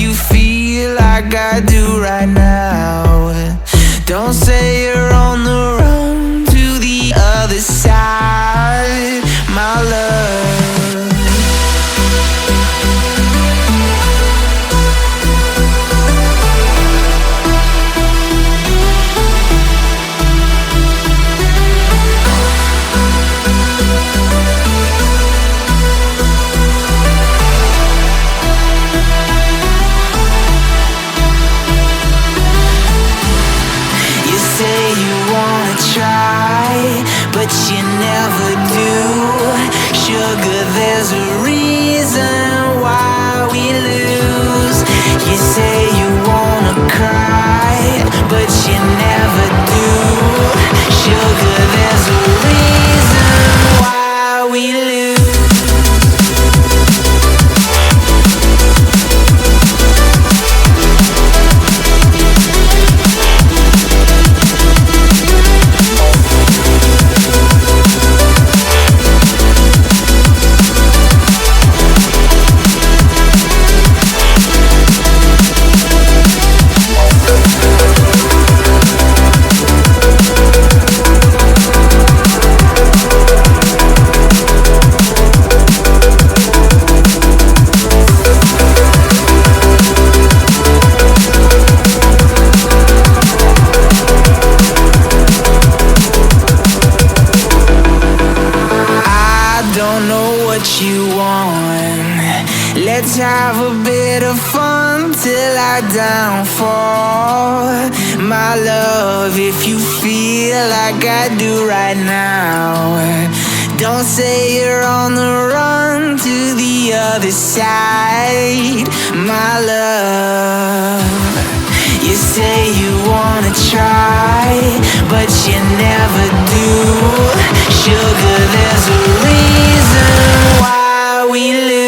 you feel like I do right now. Don't say you're on the run to the other side, my love. But you never do. Sugar, there's a reason why we lose. You say you wanna cry, but you never do. Sugar, there's a reason why we lose. Let's have a bit of fun till I downfall. My love, if you feel like I do right now, don't say you're on the run to the other side, my love. You say you wanna try, but you never do. Sugar, there's a reason why we live.